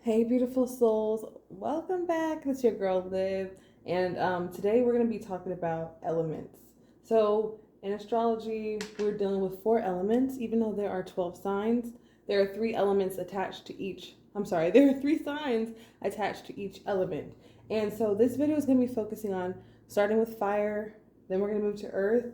Hey, beautiful souls. Welcome back. It's your girl, Liv. And today we're going to be talking about elements. So, in astrology, we're dealing with four elements, even though there are 12 signs. There are three elements attached to each. I'm sorry, there are three signs attached to each element. And so, this video is going to be focusing on starting with fire, then we're going to move to earth,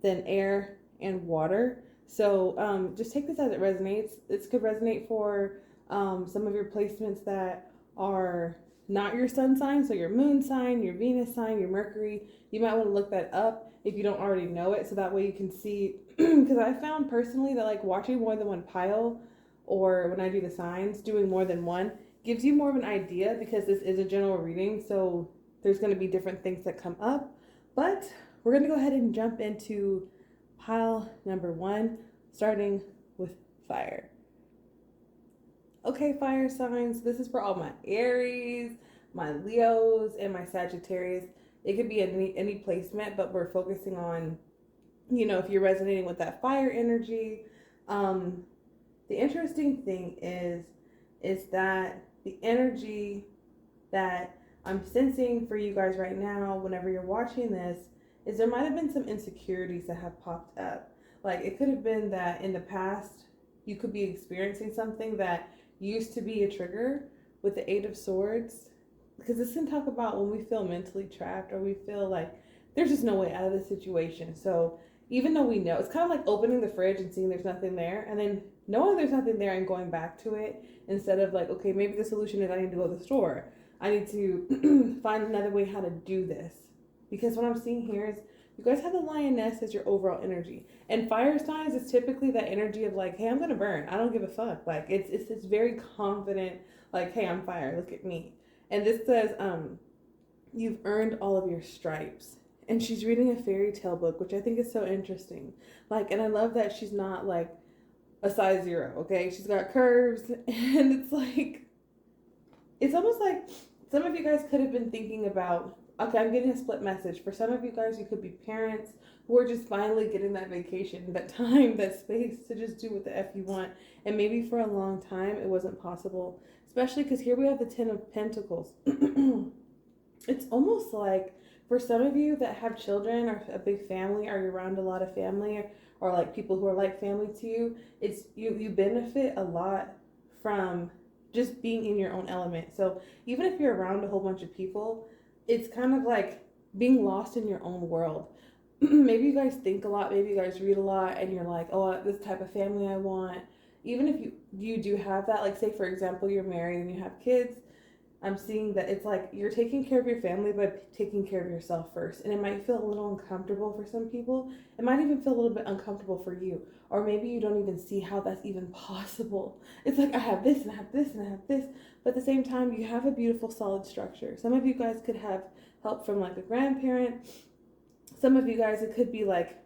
then air, and water. So, just take this as it resonates. This could resonate for some of your placements that are not your sun sign, so your moon sign, your Venus sign, your Mercury. You might want to look that up if you don't already know it, so that way you can see. Because I found personally that like watching more than one pile, or when I do the signs, doing more than one gives you more of an idea because this is a general reading, so there's going to be different things that come up. But we're going to go ahead and jump into pile number one, starting with fire. Okay, fire signs, this is for all my Aries, my Leos, and my Sagittarius. It could be any placement, but we're focusing on, if you're resonating with that fire energy. The interesting thing is that the energy that I'm sensing for you guys right now, whenever you're watching this, is there might have been some insecurities that have popped up. Like it could have been that in the past, you could be experiencing something that used to be a trigger with the Eight of Swords, because this can talk about when we feel mentally trapped or we feel like there's just no way out of the situation. So even though we know, it's kind of like opening the fridge and seeing there's nothing there, and then knowing there's nothing there and going back to it instead of like, okay, maybe the solution is I need to go to the store. I need to find another way how to do this. Because what I'm seeing here is you guys have the lioness as your overall energy. And fire signs is typically that energy of like, hey, I'm gonna burn. I don't give a fuck. Like it's very confident, like, hey, I'm fire, look at me. And this says, you've earned all of your stripes. And she's reading a fairy tale book, which I think is so interesting. Like, and I love that she's not like a size zero, okay? She's got curves, and it's like, it's almost like some of you guys could have been thinking about, okay, I'm getting a split message. For some of you guys, you could be parents who are just finally getting that vacation, that time, that space to just do what the F you want. And maybe for a long time, it wasn't possible, especially because here we have the Ten of Pentacles. It's almost like for some of you that have children or a big family, or you're around a lot of family, or like people who are like family to you, it's you benefit a lot from just being in your own element. So even if you're around a whole bunch of people, it's kind of like being lost in your own world. Maybe you guys think a lot, maybe you guys read a lot, and you're like, oh, this type of family I want. Even if you do have that, like say for example you're married and you have kids, I'm seeing that it's like you're taking care of your family by taking care of yourself first. And it might feel a little uncomfortable for some people. It might even feel a little bit uncomfortable for you. Or maybe you don't even see how that's even possible. It's like I have this and I have this and I have this. But at the same time, you have a beautiful solid structure. Some of you guys could have help from like a grandparent. Some of you guys, it could be like,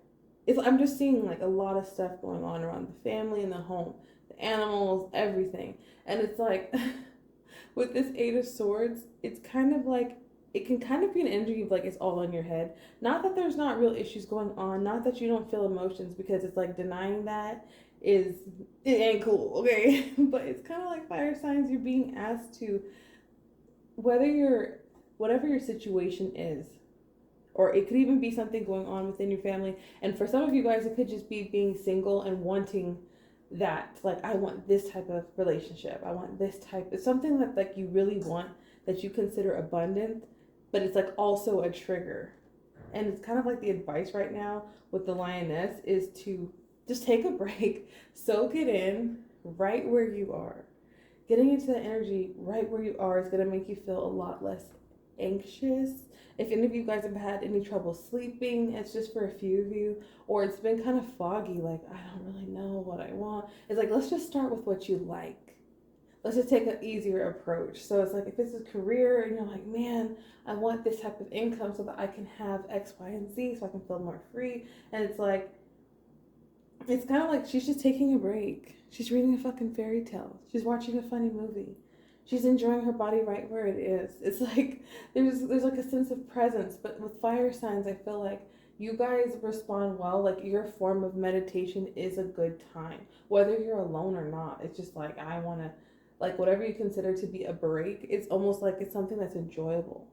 I'm just seeing like a lot of stuff going on around the family and the home, the animals, everything. And it's like, with this Eight of Swords, it's kind of like, it can kind of be an energy of like it's all in your head. Not that there's not real issues going on, not that you don't feel emotions, because it's like denying that is, it ain't cool, okay? But it's kind of like fire signs, you're being asked to, whatever your situation is, or it could even be something going on within your family. And for some of you guys, it could just be being single and wanting that, like, I want this type of relationship, I want this type, it's something that like you really want, that you consider abundant, but it's like also a trigger. And it's kind of like the advice right now with the lioness is to just take a break, soak it in right where you are. Getting into that energy right where you are is going to make you feel a lot less anxious. If any of you guys have had any trouble sleeping, it's just for a few of you, or it's been kind of foggy, like I don't really know what I want. It's like, let's just start with what you like. Let's just take an easier approach. So it's like, if it's a career and you're like, man, I want this type of income so that I can have X, Y, and Z so I can feel more free. And it's like, it's kind of like she's just taking a break. She's reading a fucking fairy tale. She's watching a funny movie. She's enjoying her body right where it is. It's like there's like a sense of presence. But with fire signs, I feel like you guys respond well. Like your form of meditation is a good time, whether you're alone or not. It's just like I want to, like whatever you consider to be a break, it's almost like it's something that's enjoyable.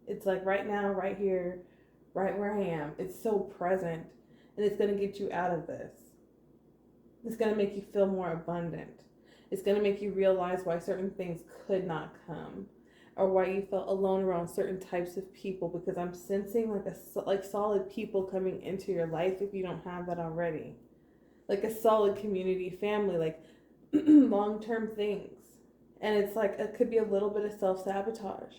It's like right now, right here, right where I am. It's so present, and it's going to get you out of this. It's going to make you feel more abundant. It's going to make you realize why certain things could not come, or why you felt alone around certain types of people, because I'm sensing like solid people coming into your life if you don't have that already. Like a solid community, family, like long-term things. And it's like it could be a little bit of self-sabotage,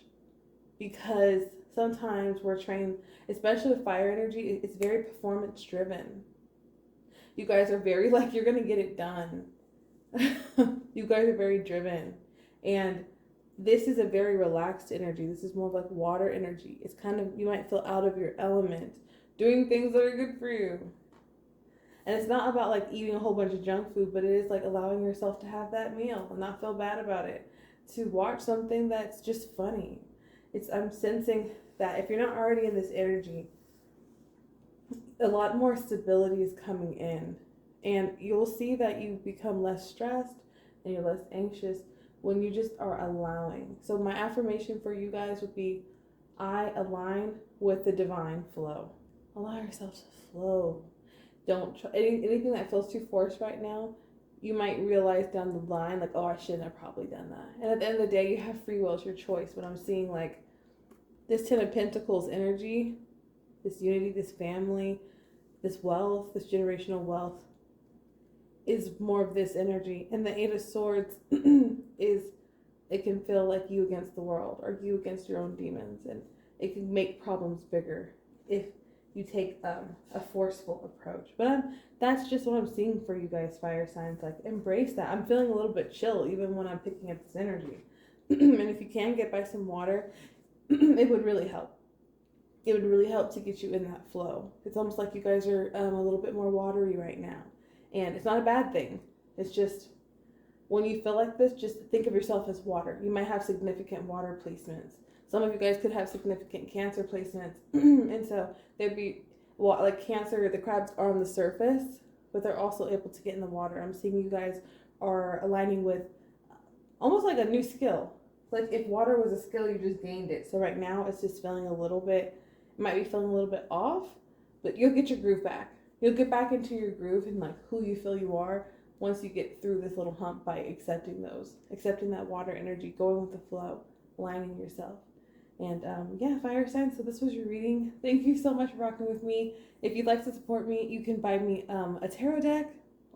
because sometimes we're trained, especially with fire energy, it's very performance driven. You guys are very like, you're going to get it done. You guys are very driven. And this is a very relaxed energy. This is more of like water energy. It's kind of, you might feel out of your element, doing things that are good for you. And it's not about like eating a whole bunch of junk food, but it is like allowing yourself to have that meal and not feel bad about it. To watch something that's just funny. I'm sensing that if you're not already in this energy, a lot more stability is coming in. And you'll see that you become less stressed and you're less anxious when you just are allowing. So my affirmation for you guys would be, I align with the divine flow. Allow yourself to flow. Don't try anything that feels too forced right now. You might realize down the line, like, oh, I shouldn't have probably done that. And at the end of the day, you have free will, it's your choice. But I'm seeing like this Ten of Pentacles energy, this unity, this family, this wealth, this generational wealth is more of this energy. And the Eight of Swords is, it can feel like you against the world or you against your own demons. And it can make problems bigger if you take a forceful approach. But that's just what I'm seeing for you guys, fire signs. Like, embrace that. I'm feeling a little bit chill even when I'm picking up this energy. And if you can get by some water, it would really help. It would really help to get you in that flow. It's almost like you guys are a little bit more watery right now. And it's not a bad thing. It's just, when you feel like this, just think of yourself as water. You might have significant water placements. Some of you guys could have significant Cancer placements. And so there'd be, well, like Cancer, the crabs are on the surface, but they're also able to get in the water. I'm seeing you guys are aligning with almost like a new skill. Like if water was a skill, you just gained it. So right now it's just feeling a little bit, it might be feeling a little bit off, but you'll get your groove back. You'll get back into your groove and like who you feel you are once you get through this little hump by accepting that water energy, going with the flow, aligning yourself. And yeah, fire signs. So this was your reading. Thank you so much for rocking with me. If you'd like to support me, you can buy me a tarot deck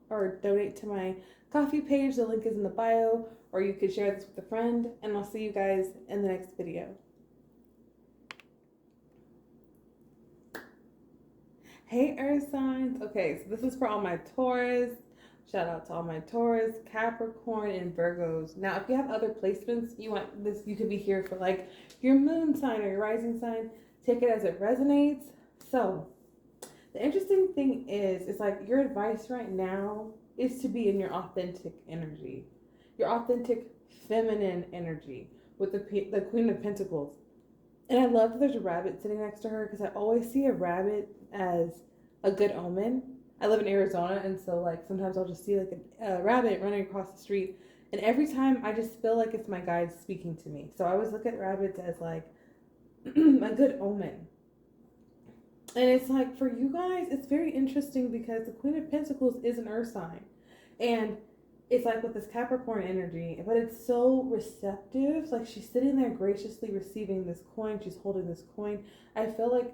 or donate to my coffee page. The link is in the bio, or you could share this with a friend. And I'll see you guys in the next video. Hey, Earth signs. Okay, so this is for all my Taurus. Shout out to all my Taurus, Capricorn, and Virgos. Now, if you have other placements, you want this, you could be here for like your moon sign or your rising sign. Take it as it resonates. So, the interesting thing is, it's like your advice right now is to be in your authentic energy, your authentic feminine energy with the Queen of Pentacles. And I love that there's a rabbit sitting next to her, because I always see a rabbit as a good omen. I live in Arizona, and so like sometimes I'll just see like a rabbit running across the street, and every time I just feel like it's my guide speaking to me. So I always look at rabbits as like a good omen. And it's like for you guys, it's very interesting because the Queen of Pentacles is an earth sign, and it's like with this Capricorn energy, but it's so receptive. Like she's sitting there graciously receiving this coin. She's holding this coin. I feel like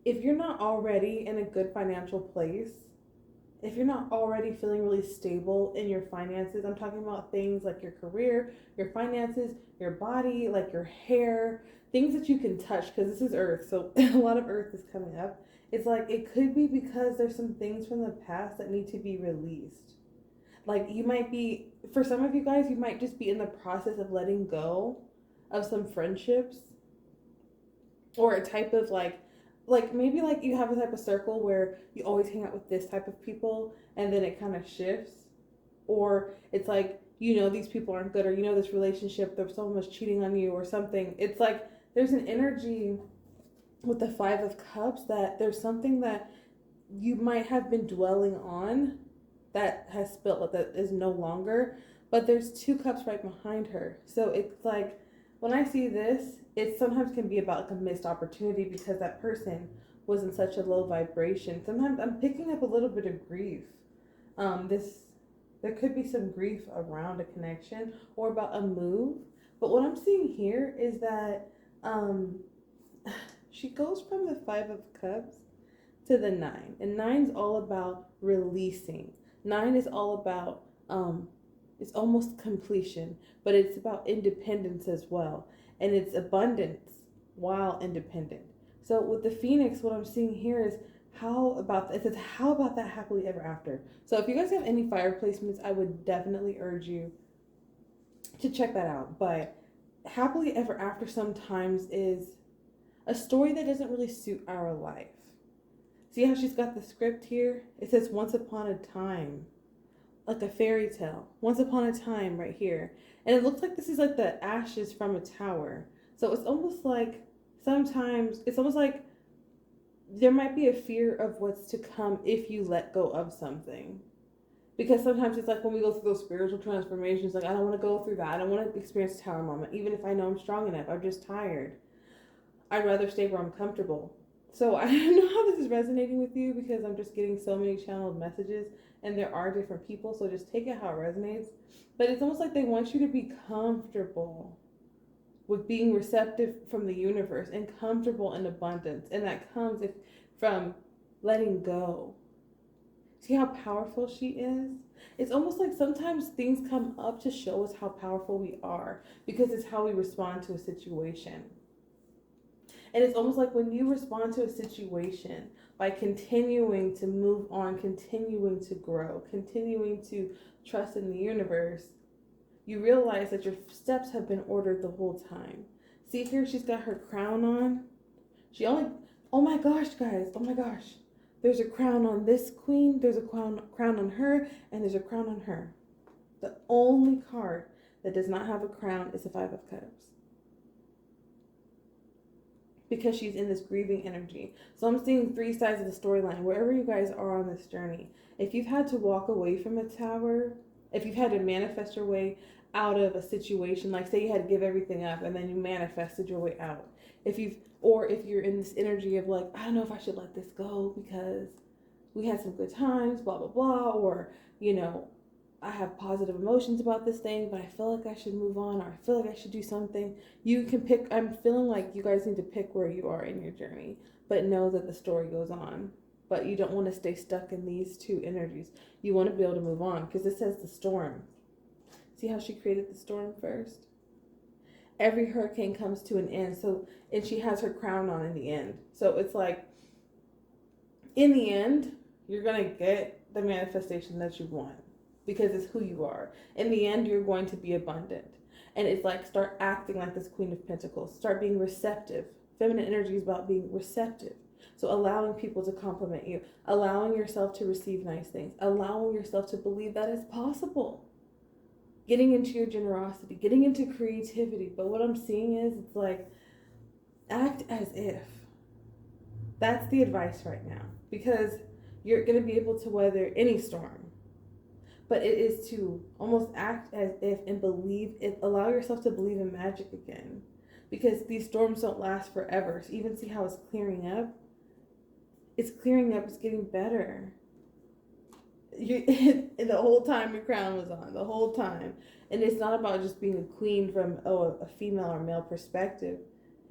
if you're not already in a good financial place, if you're not already feeling really stable in your finances, I'm talking about things like your career, your finances, your body, like your hair, things that you can touch, because this is earth. So a lot of earth is coming up. It's like it could be because there's some things from the past that need to be released. Like you might be, for some of you guys, you might just be in the process of letting go of some friendships, or a type of like maybe like you have a type of circle where you always hang out with this type of people, and then it kind of shifts. Or it's like, you know, these people aren't good, or you know, this relationship, there's someone was cheating on you or something. It's like there's an energy with the Five of Cups that there's something that you might have been dwelling on that has spilled, that is no longer. but there's 2 cups right behind her. So it's like, when I see this, it sometimes can be about like a missed opportunity because that person was in such a low vibration. Sometimes I'm picking up a little bit of grief. This There could be some grief around a connection or about a move. But what I'm seeing here is that um, she goes from the 5 of Cups to the 9, and 9's all about releasing. 9 is all about it's almost completion, but it's about independence as well, and it's abundance while independent. So with the Phoenix, what I'm seeing here is it says how about that happily ever after. So if you guys have any fire placements, I would definitely urge you to check that out. But happily ever after sometimes is a story that doesn't really suit our life. See how she's got the script here? It says once upon a time, like a fairy tale. Once upon a time right here. And it looks like this is like the ashes from a tower. So it's almost like there might be a fear of what's to come if you let go of something. Because sometimes it's like when we go through those spiritual transformations, like I don't want to go through that. I don't want to experience a tower moment, even if I know I'm strong enough. I'm just tired. I'd rather stay where I'm comfortable. So I don't know how this is resonating with you because I'm just getting so many channeled messages and there are different people. So just take it how it resonates. But it's almost like they want you to be comfortable with being receptive from the universe and comfortable in abundance. And that comes from letting go. See how powerful she is? It's almost like sometimes things come up to show us how powerful we are because it's how we respond to a situation. And it's almost like when you respond to a situation by continuing to move on, continuing to grow, continuing to trust in the universe, you realize that your steps have been ordered the whole time. See here, she's got her crown on. Oh my gosh, guys, oh my gosh. There's a crown on this queen, there's a crown on her, and there's a crown on her. The only card that does not have a crown is the 5 of Cups. Because she's in this grieving energy. So I'm seeing 3 sides of the storyline. Wherever you guys are on this journey, if you've had to walk away from a tower, if you've had to manifest your way out of a situation, like say you had to give everything up and then you manifested your way out. If you're in this energy of like, I don't know if I should let this go because we had some good times, blah, blah, blah, or, I have positive emotions about this thing, but I feel like I should move on, or I feel like I should do something. You can pick. I'm feeling like you guys need to pick where you are in your journey, but know that the story goes on. But you don't want to stay stuck in these 2 energies. You want to be able to move on because it says the storm. See how she created the storm first? Every hurricane comes to an end. And she has her crown on in the end. So it's like, in the end, you're going to get the manifestation that you want. Because it's who you are. In the end, you're going to be abundant. And it's like, start acting like this Queen of Pentacles. Start being receptive. Feminine energy is about being receptive. So allowing people to compliment you. Allowing yourself to receive nice things. Allowing yourself to believe that it's possible. Getting into your generosity. Getting into creativity. But what I'm seeing is, it's like, act as if. That's the advice right now. Because you're going to be able to weather any storm. But it is to almost act as if and allow yourself to believe in magic again. Because these storms don't last forever. So even see how it's clearing up? It's clearing up, it's getting better. The whole time your crown was on, the whole time. And it's not about just being a queen from a female or male perspective.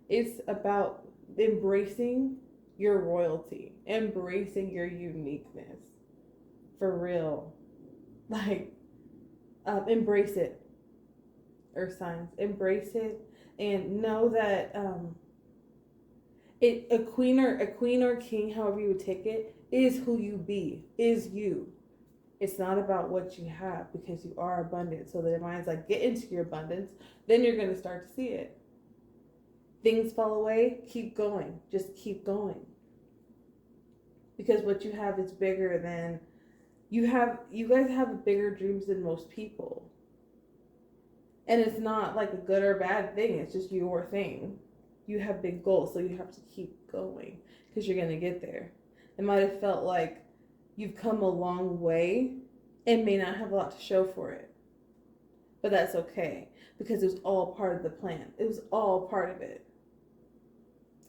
It's about embracing your royalty, embracing your uniqueness. For real. Like, embrace it, earth signs. Embrace it and know that a queen or king, however you would take it, is who you be, is you. It's not about what you have, because you are abundant. So the mind's like, get into your abundance, then you're going to start to see it. Things fall away, keep going. Just keep going. Because what you have is bigger than you guys have bigger dreams than most people. And it's not like a good or bad thing. It's just your thing. You have big goals, so you have to keep going because you're going to get there. It might have felt like you've come a long way and may not have a lot to show for it. but that's okay because it was all part of the plan. It was all part of it.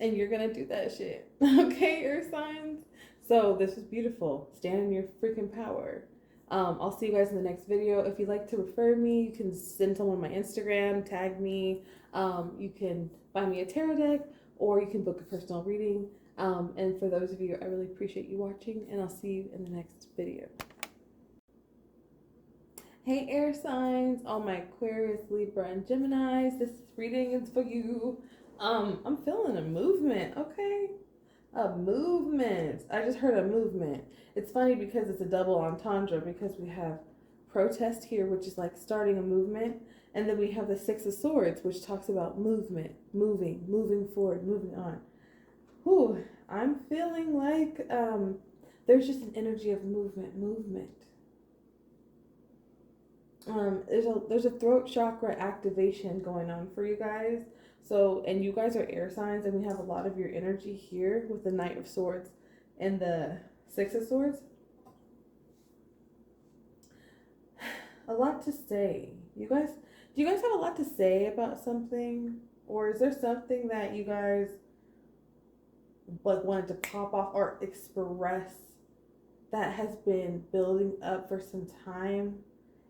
And you're gonna do that shit. Okay, earth signs? So this is beautiful. Stand in your freaking power. I'll see you guys in the next video. If you'd like to refer me, you can send someone my Instagram, tag me. You can buy me a tarot deck, or you can book a personal reading. And for those of you, I really appreciate you watching, and I'll see you in the next video. Hey air signs, all my Aquarius, Libra, and Geminis, this reading is for you. I'm feeling a movement, okay? A movement. I just heard a movement. It's funny because it's a double entendre, because we have protest here, which is like starting a movement, and then we have the Six of Swords, which talks about movement, moving forward, moving on. Whew, I'm feeling like there's just an energy of movement. There's a throat chakra activation going on for you guys. So, and you guys are air signs, and we have a lot of your energy here with the Knight of Swords and the Six of Swords. A lot to say. Do you guys have a lot to say about something? Or is there something that you guys like wanted to pop off or express that has been building up for some time?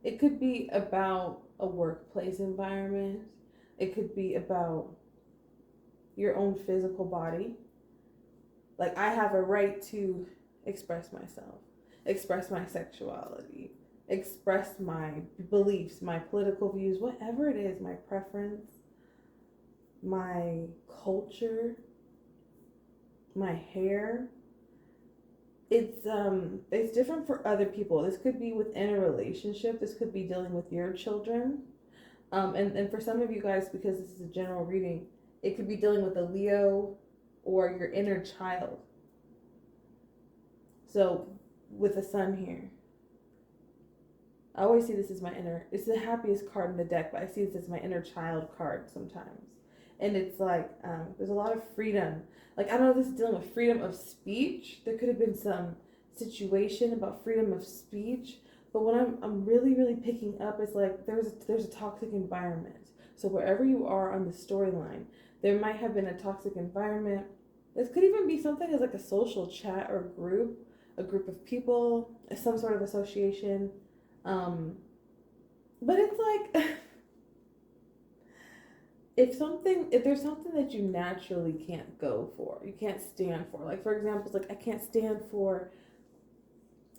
It could be about a workplace environment. It could be about your own physical body. Like, I have a right to express myself, express my sexuality, express my beliefs, my political views, whatever it is, my preference, my culture, my hair. It's different for other people. This could be within a relationship. This could be dealing with your children. And for some of you guys, because this is a general reading, it could be dealing with a Leo or your inner child. So with the sun here, I always see this as it's the happiest card in the deck, but I see this as my inner child card sometimes. And it's like, there's a lot of freedom. Like, I don't know if this is dealing with freedom of speech. There could have been some situation about freedom of speech. But what I'm really, really picking up is like there's a toxic environment. So wherever you are on the storyline, there might have been a toxic environment. This could even be something as like a social chat or a group of people, some sort of association. But it's like if there's something that you naturally can't go for, you can't stand for. Like, for example, it's like I can't stand for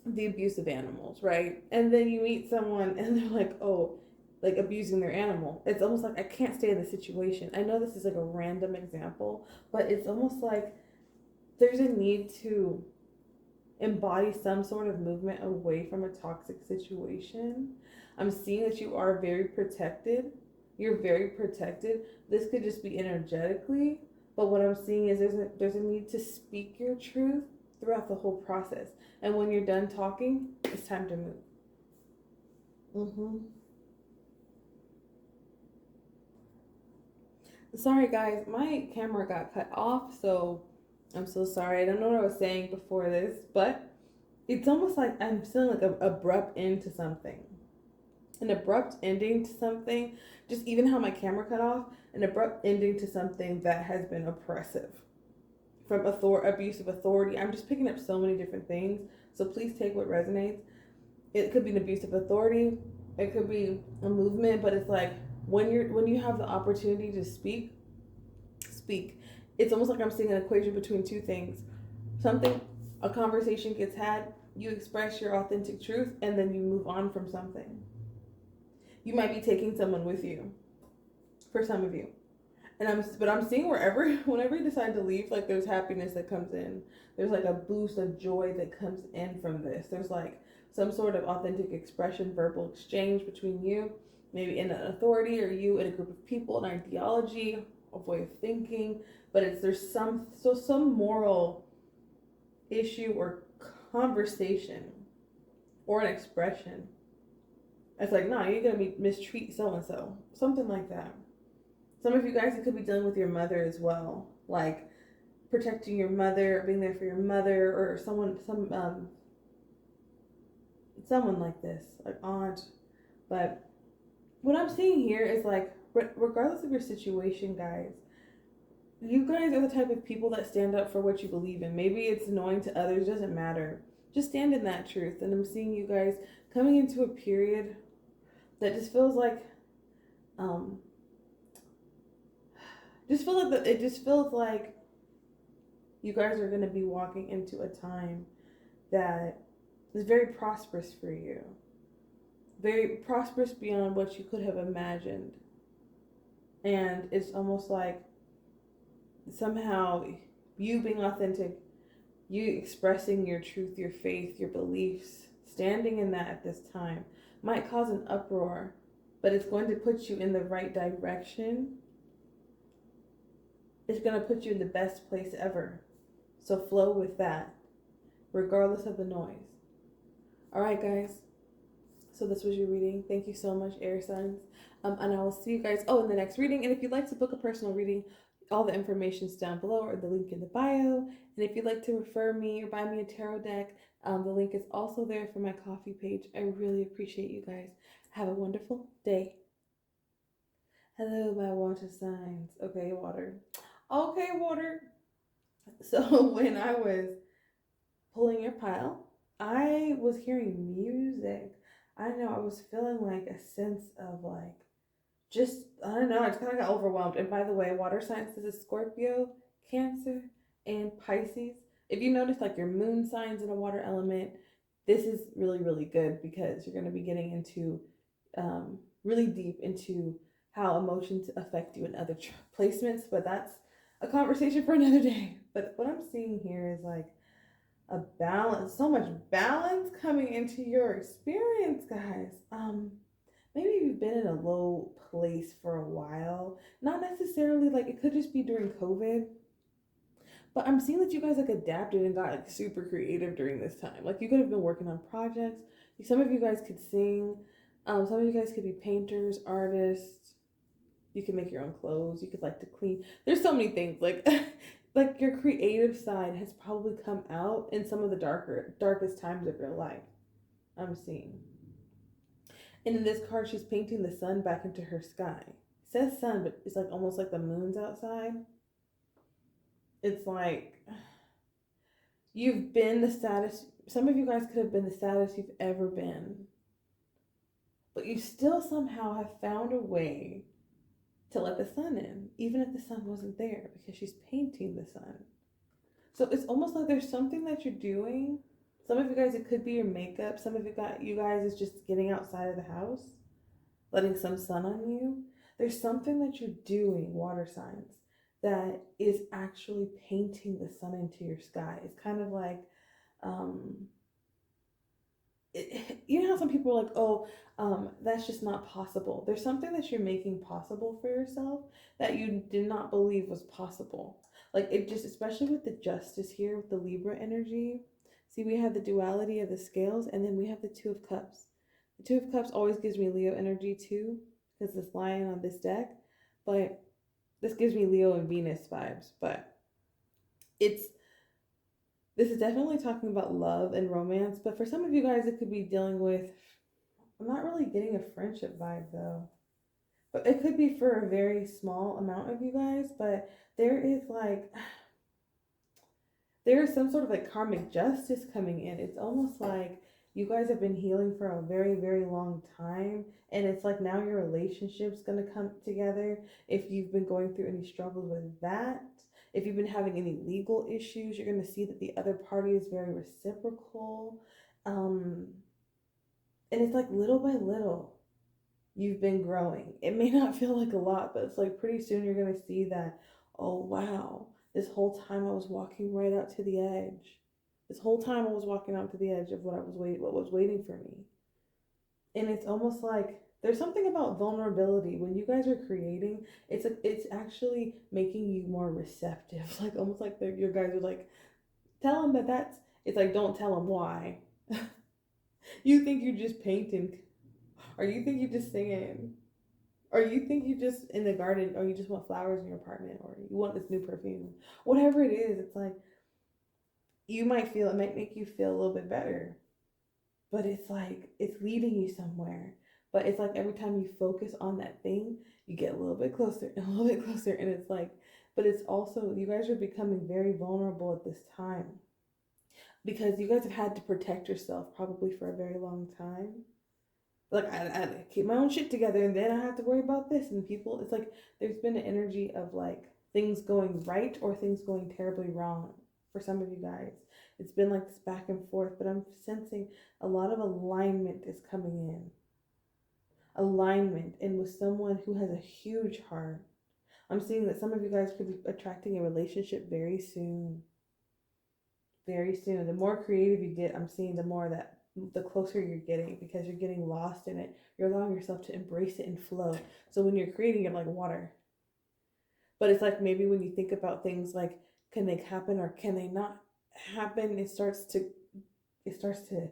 the abuse of animals, right? And then you meet someone and they're like, oh, like abusing their animal. It's almost like I can't stay in the situation. I know this is like a random example, but it's almost like there's a need to embody some sort of movement away from a toxic situation. I'm seeing that you are very protected. You're very protected. This could just be energetically, but what I'm seeing is there's a need to speak your truth throughout the whole process. And when you're done talking, it's time to move. Sorry guys, my camera got cut off, so I'm so sorry. I don't know what I was saying before this, but it's almost like I'm feeling like an abrupt end to something. An abrupt ending to something, just even how my camera cut off, an abrupt ending to something that has been oppressive. From abuse of authority. I'm just picking up so many different things. So please take what resonates. It could be an abuse of authority. It could be a movement, but it's like when you have the opportunity to speak. It's almost like I'm seeing an equation between two things. A conversation gets had, you express your authentic truth, and then you move on from something. You might be taking someone with you, for some of you. But I'm seeing whenever you decide to leave, like there's happiness that comes in. There's like a boost of joy that comes in from this. There's like some sort of authentic expression, verbal exchange between you, maybe in an authority, or you in a group of people, an ideology, a way of thinking. But there's some moral issue or conversation or an expression. It's like, no, you're gonna mistreat so and so, something like that. Some of you guys, it could be dealing with your mother as well, like protecting your mother, being there for your mother, or someone like this, like aunt. But what I'm seeing here is like, regardless of your situation, guys, you guys are the type of people that stand up for what you believe in. Maybe it's annoying to others, doesn't matter. Just stand in that truth. And I'm seeing you guys coming into a period that just feels like, um, it just feels like you guys are going to be walking into a time that is very prosperous for you. Very prosperous beyond what you could have imagined. And it's almost like somehow you being authentic, you expressing your truth, your faith, your beliefs, standing in that at this time might cause an uproar, but it's going to put you in the right direction. It's going to put you in the best place ever. So flow with that, regardless of the noise. All right, guys. So this was your reading. Thank you so much, air signs. And I will see you guys, in the next reading. And if you'd like to book a personal reading, all the information is down below or the link in the bio. And if you'd like to refer me or buy me a tarot deck, the link is also there for my coffee page. I really appreciate you guys. Have a wonderful day. Hello, my water signs. Okay, water. Okay, water. So when I was pulling your pile, I was hearing music. I don't know, I was feeling like a sense of like, just, I don't know, I just kind of got overwhelmed. And by the way, water signs, this is Scorpio, Cancer, and Pisces. If you notice like your moon signs in a water element, this is really, really good because you're going to be getting into really deep into how emotions affect you in other placements. But that's a conversation for another day. But what I'm seeing here is like a balance, so much balance coming into your experience, guys. Maybe you've been in a low place for a while. Not necessarily like it could just be during COVID. But I'm seeing that you guys like adapted and got like super creative during this time. Like you could have been working on projects. Some of you guys could sing. Some of you guys could be painters, artists. You can make your own clothes. You could like to clean. There's so many things like like your creative side has probably come out in some of the darkest times of your life. I'm seeing. And in this card, she's painting the sun back into her sky. It says sun, but it's like almost like the moon's outside. It's like you've been the saddest. Some of you guys could have been the saddest you've ever been. But you still somehow have found a way to let the sun in, even if the sun wasn't there, because she's painting the sun. So it's almost like there's something that you're doing. Some of you guys, it could be your makeup. Some of you guys is just getting outside of the house, letting some sun on you. There's something that you're doing, water signs, that is actually painting the sun into your sky. It's kind of like, you know how some people are like, that's just not possible. There's something that you're making possible for yourself that you did not believe was possible. Like it just, especially with the justice here, with the Libra energy. See, we have the duality of the scales, and then we have the Two of Cups. The Two of Cups always gives me Leo energy too, because this lion on this deck. But this gives me Leo and Venus vibes. But this is definitely talking about love and romance. But for some of you guys, it could be dealing with, I'm not really getting a friendship vibe though. But it could be for a very small amount of you guys. But there is some sort of like karmic justice coming in. It's almost like you guys have been healing for a very, very long time. And it's like now your relationship's going to come together. If you've been going through any struggles with that, if you've been having any legal issues, you're going to see that the other party is very reciprocal. And it's like little by little, you've been growing. It may not feel like a lot, but it's like pretty soon you're going to see that, oh, wow. This whole time I was walking right out to the edge. This whole time I was walking out to the edge of what was waiting for me. And it's almost like there's something about vulnerability. When you guys are creating, it's actually making you more receptive. Like almost like your guys are like, tell them it's like, don't tell them why. You think you're just painting, or you think you're just singing, or you think you just in the garden, or you just want flowers in your apartment, or you want this new perfume. Whatever it is, it's like it might make you feel a little bit better. But it's like it's leading you somewhere. But it's like every time you focus on that thing, you get a little bit closer and a little bit closer. And it's like, but it's also, you guys are becoming very vulnerable at this time because you guys have had to protect yourself probably for a very long time. Like, I keep my own shit together and then I have to worry about this. And people, it's like there's been an energy of like things going right or things going terribly wrong for some of you guys. It's been like this back and forth, but I'm sensing a lot of alignment is coming in. Alignment, and with someone who has a huge heart. I'm seeing that some of you guys could be attracting a relationship very soon. Very soon. The more creative you get, I'm seeing the more that the closer you're getting because you're getting lost in it. You're allowing yourself to embrace it and flow. So when you're creating, you're like water. But it's like maybe when you think about things like can they happen or can they not happen, it starts to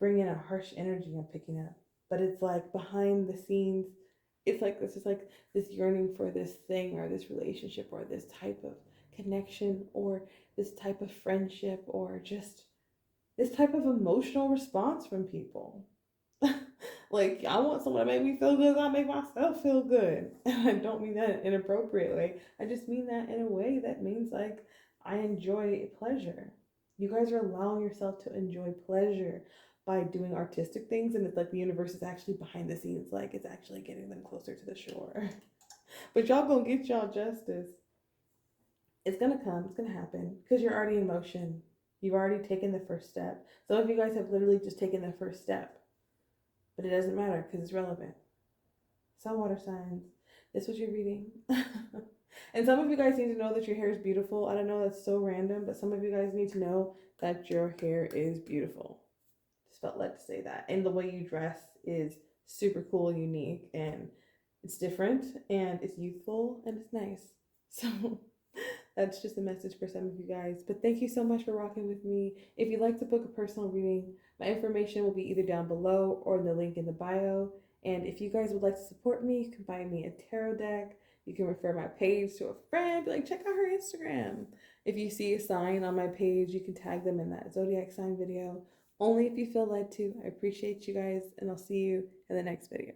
bring in a harsh energy I'm picking up. But it's like behind the scenes, it's like this is like this yearning for this thing or this relationship or this type of connection or this type of friendship or just this type of emotional response from people. Like, I want someone to make me feel good as I make myself feel good. And I don't mean that in an inappropriate way. I just mean that in a way that means like I enjoy pleasure. You guys are allowing yourself to enjoy pleasure by doing artistic things, and it's like the universe is actually behind the scenes, like it's actually getting them closer to the shore. But y'all gonna get y'all justice. It's gonna come, it's gonna happen, because you're already in motion. You've already taken the first step. Some of you guys have literally just taken the first step, but it doesn't matter because it's relevant. So, water signs, this was your reading. And some of you guys need to know that your hair is beautiful. I don't know, that's so random, but some of you guys need to know that your hair is beautiful. Just felt led to say that. And the way you dress is super cool, unique, and it's different, and it's youthful, and it's nice. So, that's just a message for some of you guys. But thank you so much for rocking with me. If you'd like to book a personal reading, my information will be either down below or in the link in the bio. And if you guys would like to support me, you can buy me a tarot deck. You can refer my page to a friend. Be like, check out her Instagram. If you see a sign on my page, you can tag them in that zodiac sign video. Only if you feel led to. I appreciate you guys, and I'll see you in the next video.